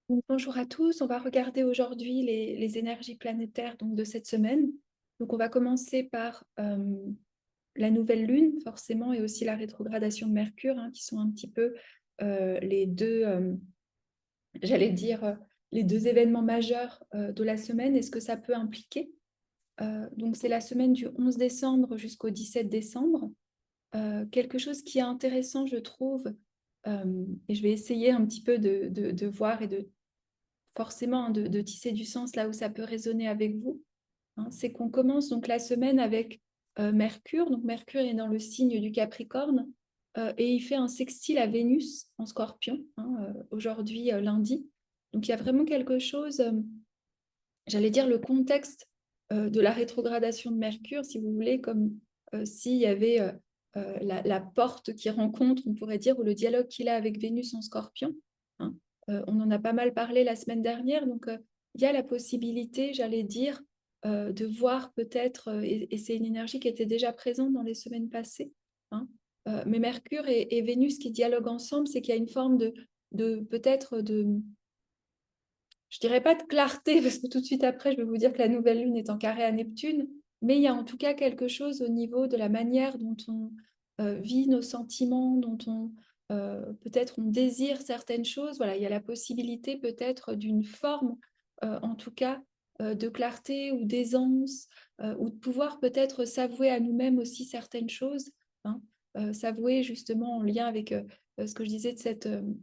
Donc, bonjour à tous, on va regarder aujourd'hui les énergies planétaires donc, de cette semaine. Donc on va commencer par la nouvelle lune forcément et aussi la rétrogradation de Mercure qui sont un petit peu les deux, j'allais dire, les deux événements majeurs de la semaine et ce que ça peut impliquer. Donc c'est la semaine du 11 décembre jusqu'au 17 décembre. Quelque chose qui est intéressant je trouve, et je vais essayer un petit peu de voir et de forcément de tisser du sens là où ça peut résonner avec vous, c'est qu'on commence donc la semaine avec Mercure. Donc Mercure est dans le signe du Capricorne et il fait un sextile à Vénus en Scorpion aujourd'hui lundi. Donc il y a vraiment quelque chose, j'allais dire le contexte de la rétrogradation de Mercure, si vous voulez, comme s'il y avait la porte qui rencontre, on pourrait dire, ou le dialogue qu'il a avec Vénus en Scorpion. hein. On en a pas mal parlé la semaine dernière, donc il y a la possibilité, j'allais dire, de voir peut-être, et c'est une énergie qui était déjà présente dans les semaines passées, hein. Mais Mercure et Vénus qui dialoguent ensemble, c'est qu'il y a une forme de peut-être de je dirais pas de clarté, parce que tout de suite après, je vais vous dire que la nouvelle lune est en carré à Neptune, mais il y a en tout cas quelque chose au niveau de la manière dont on vit nos sentiments, dont on peut-être on désire certaines choses. Voilà, il y a la possibilité peut-être d'une forme, en tout cas, de clarté ou d'aisance, ou de pouvoir peut-être s'avouer à nous-mêmes aussi certaines choses, hein. S'avouer justement en lien avec ce que je disais de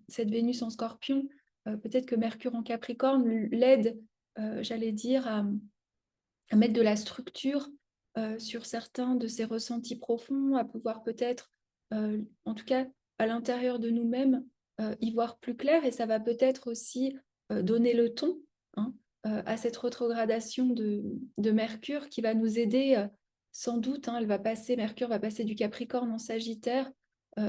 cette Vénus en Scorpion. Peut-être que Mercure en Capricorne l'aide, j'allais dire, à mettre de la structure sur certains de ses ressentis profonds, à pouvoir peut-être, en tout cas à l'intérieur de nous-mêmes, y voir plus clair et ça va peut-être aussi donner le ton, hein, à cette rétrogradation de Mercure qui va nous aider sans doute, Mercure va passer du Capricorne en Sagittaire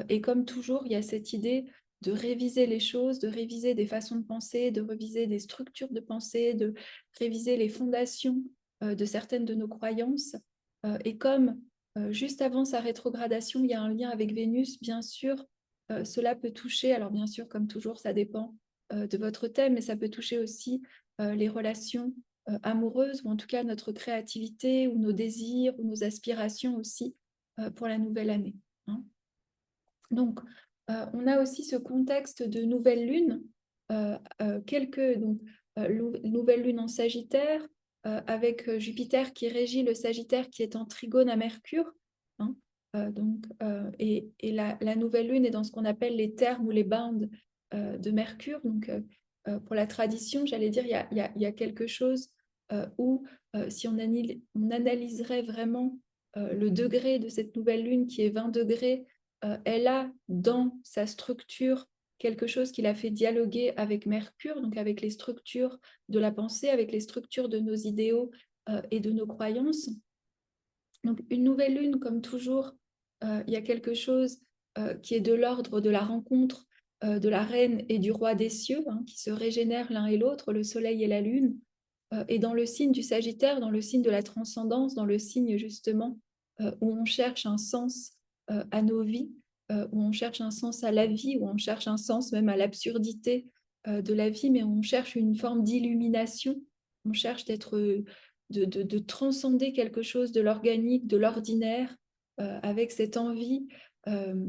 et comme toujours, il y a cette idée de réviser les choses, de réviser des façons de penser, de réviser des structures de pensée, de réviser les fondations de certaines de nos croyances. Et comme juste avant sa rétrogradation, il y a un lien avec Vénus, bien sûr, cela peut toucher, alors bien sûr, comme toujours, ça dépend de votre thème, mais ça peut toucher aussi les relations amoureuses, ou en tout cas notre créativité, ou nos désirs, ou nos aspirations aussi pour la nouvelle année, hein. Donc, on a aussi ce contexte de nouvelle lune, nouvelle lune en Sagittaire, avec Jupiter qui régit le Sagittaire qui est en trigone à Mercure, hein. Et la nouvelle lune est dans ce qu'on appelle les termes ou les bandes de Mercure. Donc, pour la tradition, j'allais dire, il y a quelque chose où, si on analyserait vraiment le degré de cette nouvelle lune qui est 20 degrés, elle a dans sa structure quelque chose qui l'a fait dialoguer avec Mercure, donc avec les structures de la pensée, avec les structures de nos idéaux et de nos croyances. Donc une nouvelle lune, comme toujours, il y a quelque chose qui est de l'ordre de la rencontre de la reine et du roi des cieux, qui se régénèrent l'un et l'autre, le soleil et la lune. Et dans le signe du Sagittaire, dans le signe de la transcendance, dans le signe justement où on cherche un sens à nos vies, où on cherche un sens à la vie, où on cherche un sens même à l'absurdité de la vie, mais on cherche une forme d'illumination, on cherche de transcender quelque chose de l'organique, de l'ordinaire, avec cette envie euh,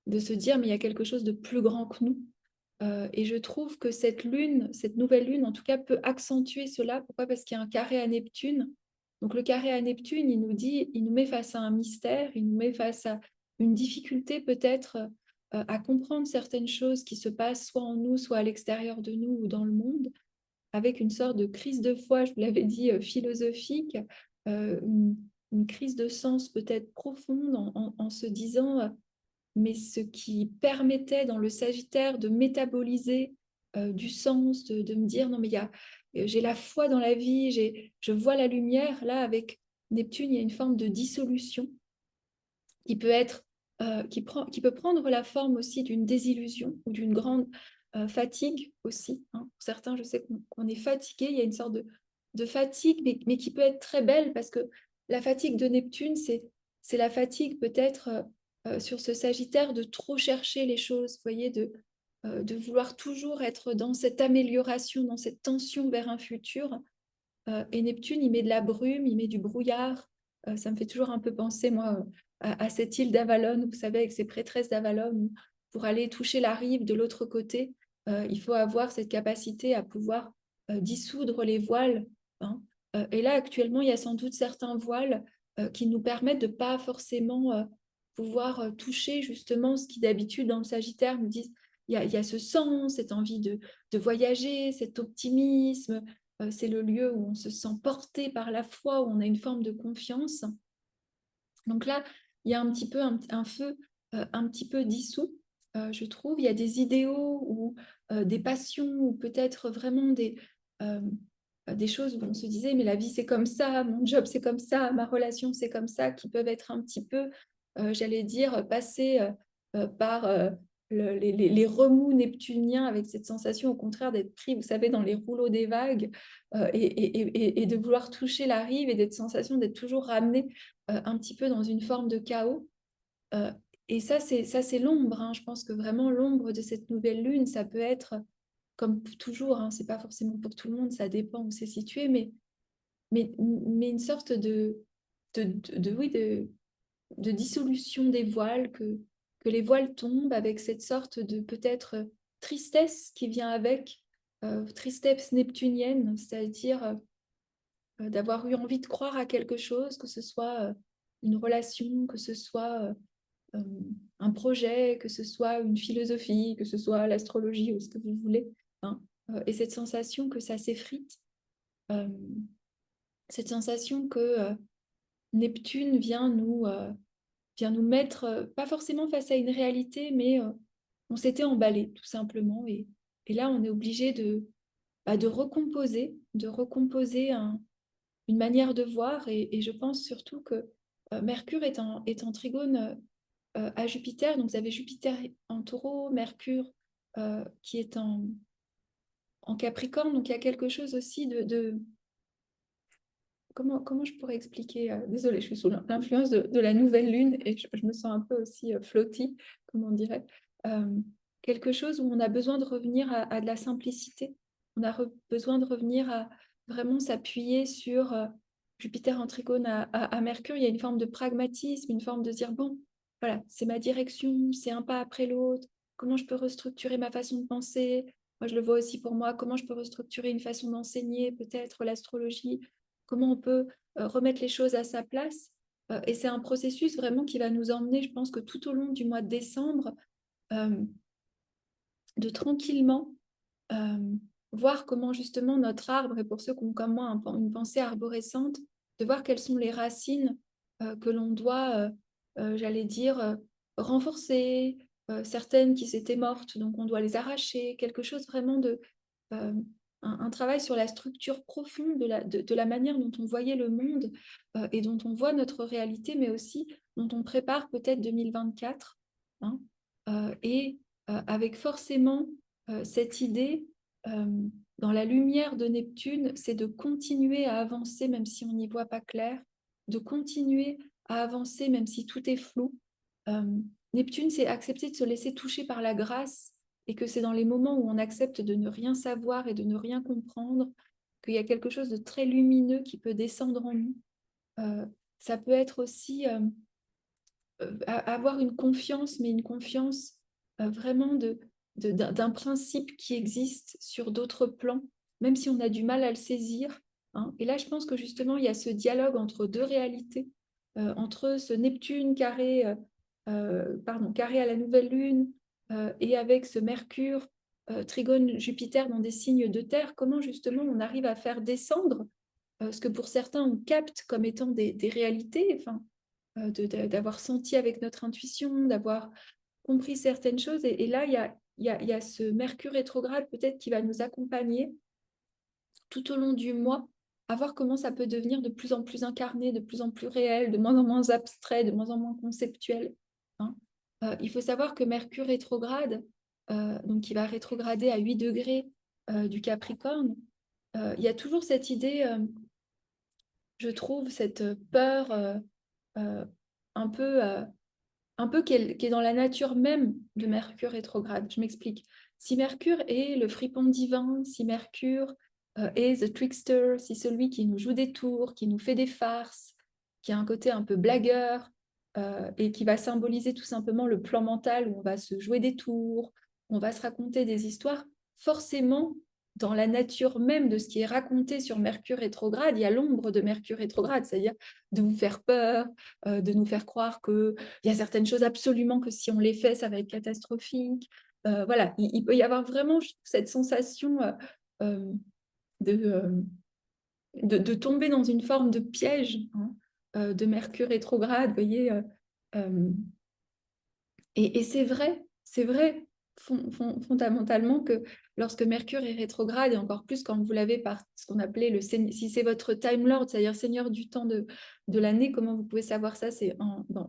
de se dire, mais il y a quelque chose de plus grand que nous. Et je trouve que cette lune, cette nouvelle lune, en tout cas, peut accentuer cela. Pourquoi? Parce qu'il y a un carré à Neptune. Donc le carré à Neptune, il nous dit, il nous met face à un mystère, il nous met face à une difficulté peut-être à comprendre certaines choses qui se passent soit en nous, soit à l'extérieur de nous ou dans le monde, avec une sorte de crise de foi, je vous l'avais dit, philosophique, une crise de sens peut-être profonde en se disant mais ce qui permettait dans le Sagittaire de métaboliser du sens, de me dire non mais j'ai la foi dans la vie, je vois la lumière, là avec Neptune, il y a une forme de dissolution qui peut être, qui peut prendre la forme aussi d'une désillusion ou d'une grande fatigue aussi, hein. Pour certains, je sais qu'on est fatigué, il y a une sorte de fatigue, mais qui peut être très belle parce que la fatigue de Neptune, c'est la fatigue peut-être sur ce Sagittaire de trop chercher les choses, vous voyez, de vouloir toujours être dans cette amélioration, dans cette tension vers un futur. Et Neptune, il met de la brume, il met du brouillard. Ça me fait toujours un peu penser, moi, à cette île d'Avalon, vous savez, avec ces prêtresses d'Avalon, où pour aller toucher la rive de l'autre côté, il faut avoir cette capacité à pouvoir dissoudre les voiles, hein. Et là, actuellement, il y a sans doute certains voiles qui nous permettent de pas forcément pouvoir toucher justement ce qui d'habitude dans le Sagittaire nous disent, il y a ce sens, cette envie de voyager, cet optimisme, c'est le lieu où on se sent porté par la foi, où on a une forme de confiance. Donc là, il y a un petit peu un feu un petit peu dissous, je trouve. Il y a des idéaux ou des passions ou peut-être vraiment des choses où on se disait, mais la vie c'est comme ça, mon job c'est comme ça, ma relation c'est comme ça, qui peuvent être un petit peu, j'allais dire, passées par les remous neptuniens avec cette sensation au contraire d'être pris, vous savez, dans les rouleaux des vagues et de vouloir toucher la rive et d'être sensation d'être toujours ramené un petit peu dans une forme de chaos. Euh, et ça, c'est l'ombre, hein. Je pense que vraiment l'ombre de cette nouvelle lune, ça peut être, comme toujours, hein, c'est pas forcément pour tout le monde, ça dépend où c'est situé, mais une sorte oui, de dissolution des voiles, que les voiles tombent avec cette sorte de peut-être tristesse qui vient avec, tristesse neptunienne, c'est-à-dire d'avoir eu envie de croire à quelque chose, que ce soit une relation, que ce soit euh, un projet, que ce soit une philosophie, que ce soit l'astrologie ou ce que vous voulez, hein. Et cette sensation que ça s'effrite, euh, cette sensation que Neptune vient nous mettre, pas forcément face à une réalité, mais on s'était emballé tout simplement. Et là, on est obligé de recomposer une manière de voir. Et je pense surtout que Mercure est en trigone à Jupiter. Donc, vous avez Jupiter en taureau, Mercure qui est en Capricorne. Donc, il y a quelque chose aussi comment je pourrais expliquer désolée, je suis sous l'influence de la nouvelle lune et je me sens un peu aussi flottée, comme on dirait. Euh, Quelque chose où on a besoin de revenir à de la simplicité. On a besoin de revenir à vraiment s'appuyer sur Jupiter en trigone à Mercure. Il y a une forme de pragmatisme, une forme de dire, bon, voilà, c'est ma direction, c'est un pas après l'autre. Comment je peux restructurer ma façon de penser? Moi, je le vois aussi pour moi. Comment je peux restructurer une façon d'enseigner, peut-être l'astrologie? Comment on peut remettre les choses à sa place. Et c'est un processus vraiment qui va nous emmener, je pense que tout au long du mois de décembre, euh, de tranquillement euh, voir comment justement notre arbre, et pour ceux qui ont comme moi une pensée arborescente, de voir quelles sont les racines que l'on doit, j'allais dire, renforcer, certaines qui s'étaient mortes, donc on doit les arracher, quelque chose vraiment euh, un travail sur la structure profonde de la manière dont on voyait le monde et dont on voit notre réalité, mais aussi dont on prépare peut-être 2024, hein, et avec forcément cette idée, euh, dans la lumière de Neptune, c'est de continuer à avancer même si on n'y voit pas clair, de continuer à avancer même si tout est flou. Euh, Neptune, c'est accepter de se laisser toucher par la grâce et que c'est dans les moments où on accepte de ne rien savoir et de ne rien comprendre qu'il y a quelque chose de très lumineux qui peut descendre en nous. Euh, Ça peut être aussi avoir une confiance, mais une confiance vraiment d'un principe qui existe sur d'autres plans, même si on a du mal à le saisir, hein. Et là, je pense que justement, il y a ce dialogue entre deux réalités, entre ce Neptune carré, carré à la nouvelle lune, et avec ce Mercure, trigone Jupiter dans des signes de terre, comment justement on arrive à faire descendre ce que pour certains on capte comme étant des réalités, enfin, d'avoir senti avec notre intuition, d'avoir compris certaines choses. Et là, il y a ce Mercure rétrograde peut-être qui va nous accompagner tout au long du mois, à voir comment ça peut devenir de plus en plus incarné, de plus en plus réel, de moins en moins abstrait, de moins en moins conceptuel, hein. Il faut savoir que Mercure rétrograde, donc qui va rétrograder à 8 degrés du Capricorne, il y a toujours cette idée, je trouve, cette peur euh, un peu... un peu qui est dans la nature même de Mercure rétrograde. Je m'explique. Si Mercure est le fripon divin, si Mercure est the trickster, si celui qui nous joue des tours, qui nous fait des farces, qui a un côté un peu blagueur, et qui va symboliser tout simplement le plan mental où on va se jouer des tours, on va se raconter des histoires, forcément, dans la nature même de ce qui est raconté sur Mercure rétrograde, il y a l'ombre de Mercure rétrograde, c'est-à-dire de vous faire peur, de nous faire croire qu'il y a certaines choses absolument que si on les fait, ça va être catastrophique. Voilà, il peut y avoir vraiment cette sensation euh, de, euh, de tomber dans une forme de piège, hein, de Mercure rétrograde, vous voyez. Euh, et c'est vrai fondamentalement que lorsque Mercure est rétrograde, et encore plus quand vous l'avez par ce qu'on appelait si c'est votre Time Lord, c'est-à-dire Seigneur du temps de l'année, comment vous pouvez savoir ça? C'est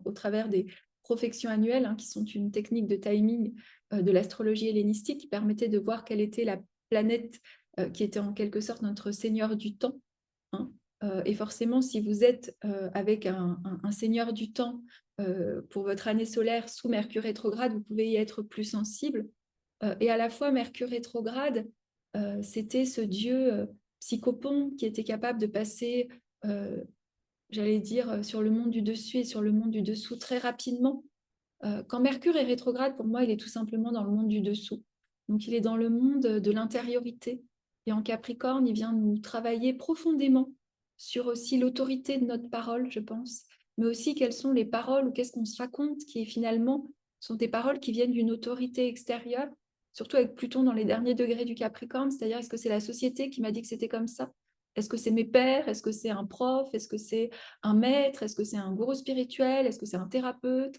au travers des profections annuelles, hein, qui sont une technique de timing de l'astrologie hellénistique qui permettait de voir quelle était la planète qui était en quelque sorte notre Seigneur du temps, hein. Et forcément, si vous êtes avec un Seigneur du temps pour votre année solaire sous Mercure rétrograde, vous pouvez y être plus sensible. Et à la fois, Mercure rétrograde, c'était ce dieu psychopompe qui était capable de passer, j'allais dire, sur le monde du dessus et sur le monde du dessous très rapidement. Quand Mercure est rétrograde, pour moi, il est tout simplement dans le monde du dessous. Donc, il est dans le monde de l'intériorité. Et en Capricorne, il vient nous travailler profondément sur aussi l'autorité de notre parole, je pense, mais aussi quelles sont les paroles ou qu'est-ce qu'on se raconte qui finalement sont des paroles qui viennent d'une autorité extérieure, surtout avec Pluton dans les derniers degrés du Capricorne, c'est-à-dire est-ce que c'est la société qui m'a dit que c'était comme ça? Est-ce que c'est mes pères? Est-ce que c'est un prof? Est-ce que c'est un maître? Est-ce que c'est un gourou spirituel? Est-ce que c'est un thérapeute?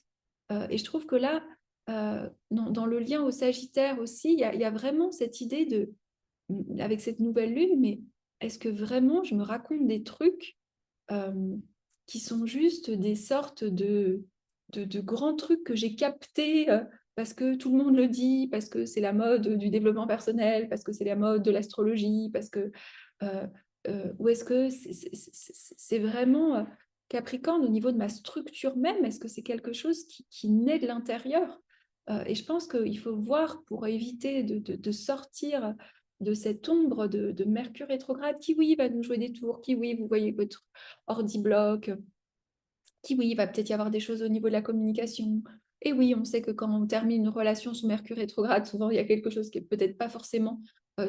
Et je trouve que là, dans le lien au Sagittaire aussi, il y a vraiment cette idée avec cette nouvelle lune, mais est-ce que vraiment je me raconte des trucs euh, qui sont juste des sortes de grands trucs que j'ai captés parce que tout le monde le dit, parce que c'est la mode du développement personnel, parce que c'est la mode de l'astrologie, parce que... euh, ou est-ce que c'est vraiment Capricorne au niveau de ma structure même? Est-ce que c'est quelque chose qui naît de l'intérieur? Et je pense qu'il faut voir pour éviter de sortir de cette ombre de Mercure rétrograde qui, oui, va nous jouer des tours, qui, oui, vous voyez votre ordi bloc, qui, oui, il va peut-être y avoir des choses au niveau de la communication. Et oui, on sait que quand on termine une relation sous Mercure rétrograde, souvent il y a quelque chose qui est peut-être pas forcément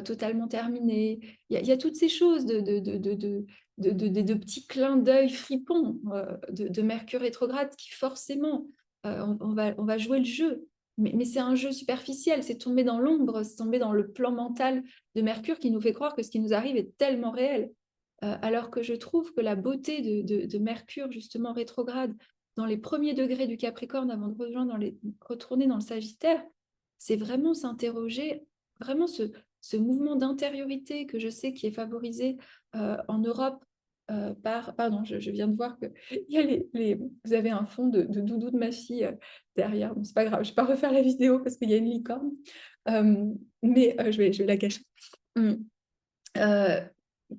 totalement terminé. Il y a toutes ces choses de petits clins d'œil fripons de Mercure rétrograde qui forcément, on va jouer le jeu. Mais c'est un jeu superficiel, c'est tomber dans l'ombre, c'est tomber dans le plan mental de Mercure qui nous fait croire que ce qui nous arrive est tellement réel. Alors que je trouve que la beauté de Mercure, justement rétrograde, dans les premiers degrés du Capricorne avant de retourner dans le Sagittaire, c'est vraiment s'interroger, vraiment ce mouvement d'intériorité que je sais qui est favorisé en Europe par... Pardon, je viens de voir que il y a vous avez un fond de doudou de ma fille derrière. Bon, c'est pas grave, je vais pas refaire la vidéo parce qu'il y a une licorne. Mais je vais la cacher. Hum. Euh,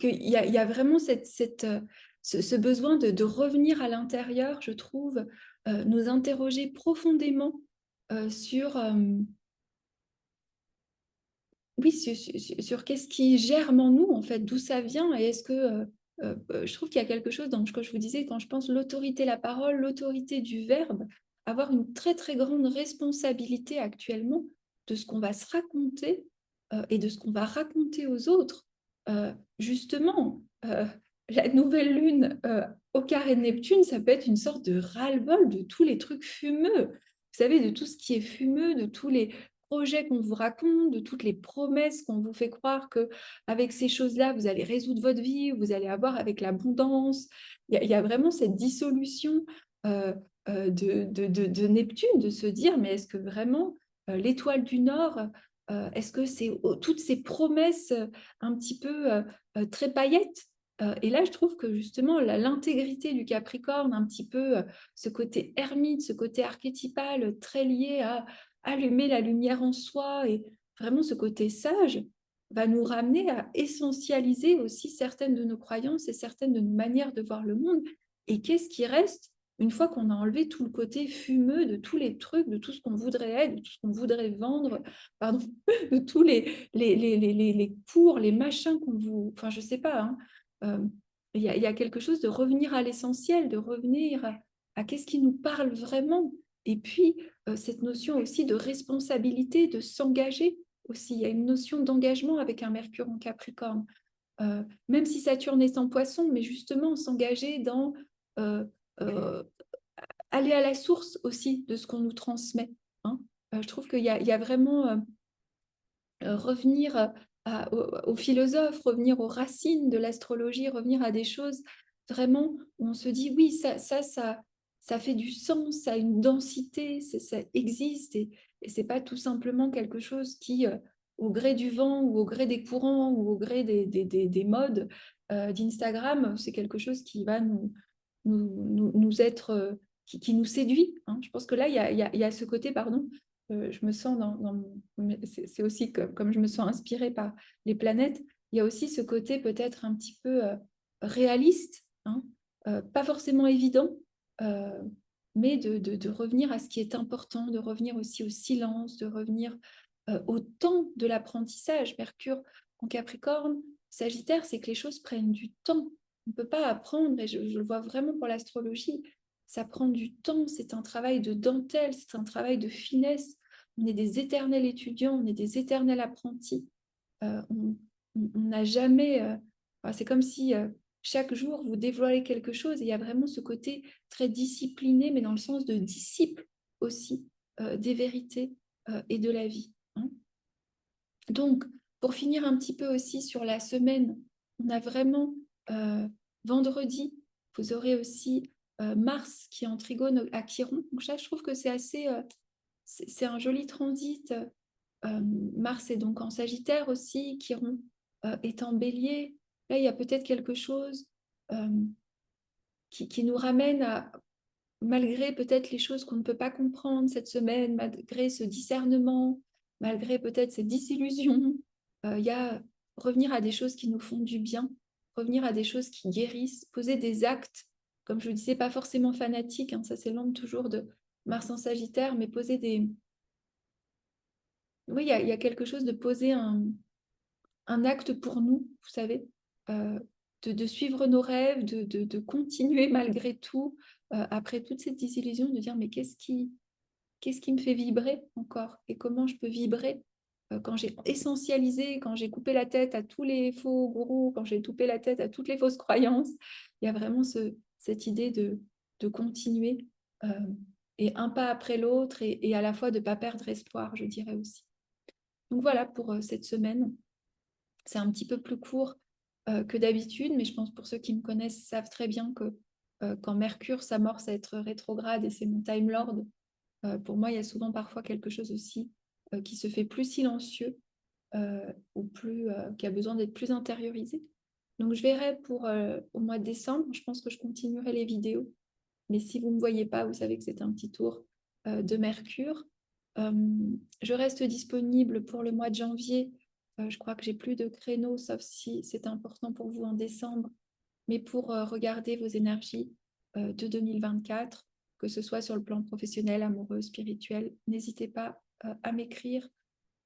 il y a vraiment ce besoin de revenir à l'intérieur, je trouve, nous interroger profondément sur, oui, sur qu'est-ce qui germe en nous, en fait, d'où ça vient, et est-ce que je trouve qu'il y a quelque chose dans ce que je vous disais, quand je pense l'autorité, la parole, l'autorité du verbe, avoir une très très grande responsabilité actuellement de ce qu'on va se raconter et de ce qu'on va raconter aux autres. Justement, la nouvelle lune au carré de Neptune, ça peut être une sorte de ras-le-bol de tous les trucs fumeux. Vous savez, de tout ce qui est fumeux, de tous les projets qu'on vous raconte, de toutes les promesses qu'on vous fait croire que avec ces choses-là, vous allez résoudre votre vie, vous allez avoir avec l'abondance. Il y a vraiment cette dissolution euh, de Neptune, de se dire, mais est-ce que vraiment l'étoile du Nord, est-ce que c'est toutes ces promesses un petit peu très paillettes? Et là, je trouve que justement, l'intégrité du Capricorne, un petit peu ce côté ermite, ce côté archétypal, très lié à allumer la lumière en soi et vraiment ce côté sage va nous ramener à essentialiser aussi certaines de nos croyances et certaines de nos manières de voir le monde. Et qu'est-ce qui reste? une fois qu'on a enlevé tout le côté fumeux de tous les trucs, de tout ce qu'on voudrait être, de tout ce qu'on voudrait vendre, pardon, de tous les cours, les machins qu'on vous... Enfin, je sais pas, hein, il y a quelque chose de revenir à l'essentiel, de revenir à qu'est-ce qui nous parle vraiment. Et puis, cette notion aussi de responsabilité, de s'engager aussi. Il y a une notion d'engagement avec un Mercure en Capricorne. Même si Saturne est en Poisson, mais justement s'engager dans euh, euh, aller à la source aussi de ce qu'on nous transmet. Hein. Je trouve qu'il y a vraiment revenir aux philosophes, revenir aux racines de l'astrologie, revenir à des choses vraiment où on se dit oui, ça fait du sens, ça a une densité, ça existe et c'est pas tout simplement quelque chose qui, au gré du vent ou au gré des courants ou au gré des modes d'Instagram, c'est quelque chose qui va nous être, qui nous séduit. Hein. Je pense que là, il y a ce côté, pardon, je me sens c'est aussi comme je me sens inspirée par les planètes, il y a aussi ce côté peut-être un petit peu réaliste, hein, pas forcément évident, euh, mais de revenir à ce qui est important, de revenir aussi au silence, de revenir au temps de l'apprentissage. Mercure en Capricorne, Sagittaire, c'est que les choses prennent du temps. On ne peut pas apprendre, et je le vois vraiment pour l'astrologie, ça prend du temps, c'est un travail de dentelle, c'est un travail de finesse. On est des éternels étudiants, on est des éternels apprentis. On n'a jamais... c'est comme si chaque jour, vous dévoilez quelque chose et il y a vraiment ce côté très discipliné, mais dans le sens de disciple aussi, des vérités et de la vie. Hein. Donc, pour finir un petit peu aussi sur la semaine, on a vraiment vendredi, vous aurez aussi Mars qui est en trigone à Chiron. Donc ça, je trouve que c'est assez, c'est un joli transit. Mars est donc en Sagittaire aussi, Chiron est en Bélier. Là, il y a peut-être quelque chose euh, qui nous ramène à, malgré peut-être les choses qu'on ne peut pas comprendre cette semaine, malgré ce discernement, malgré peut-être cette disillusion, il y a revenir à des choses qui nous font du bien, revenir à des choses qui guérissent, poser des actes, comme je le disais, pas forcément fanatiques, hein, ça c'est l'ombre toujours de Mars en Sagittaire, mais poser des... Oui, il y a quelque chose de poser un acte pour nous, vous savez, euh, de suivre nos rêves, de continuer malgré tout, après toute cette désillusion, de dire mais qu'est-ce qui me fait vibrer encore et comment je peux vibrer quand j'ai essentialisé, quand j'ai coupé la tête à tous les faux gourous, quand j'ai coupé la tête à toutes les fausses croyances. Il y a vraiment cette idée de continuer euh, et un pas après l'autre et à la fois de ne pas perdre espoir, je dirais aussi. Donc voilà pour cette semaine. C'est un petit peu plus court que d'habitude, mais je pense pour ceux qui me connaissent savent très bien que quand Mercure s'amorce à être rétrograde et c'est mon Time Lord, pour moi, il y a souvent parfois quelque chose aussi qui se fait plus silencieux ou plus, qui a besoin d'être plus intériorisé. Donc, je verrai pour au mois de décembre. Je pense que je continuerai les vidéos. Mais si vous ne me voyez pas, vous savez que c'est un petit tour de Mercure. Euh, je reste disponible pour le mois de janvier. Je crois que j'ai plus de créneaux, sauf si c'est important pour vous en décembre. Mais pour regarder vos énergies de 2024, que ce soit sur le plan professionnel, amoureux, spirituel, n'hésitez pas à m'écrire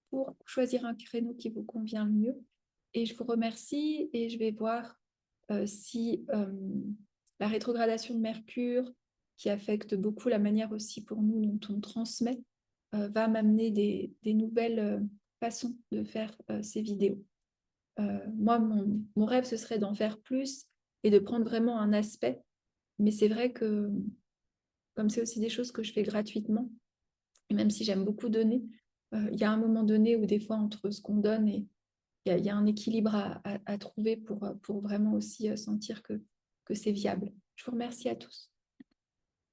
pour choisir un créneau qui vous convient le mieux. Et je vous remercie et je vais voir si la rétrogradation de Mercure, qui affecte beaucoup la manière aussi pour nous dont on transmet, va m'amener des nouvelles façons de faire ces vidéos. Moi, mon rêve, ce serait d'en faire plus et de prendre vraiment un aspect. Mais c'est vrai que, comme c'est aussi des choses que je fais gratuitement, et même si j'aime beaucoup donner, il y a un moment donné où des fois, entre ce qu'on donne et il y a un équilibre à trouver pour vraiment aussi sentir que c'est viable. Je vous remercie à tous.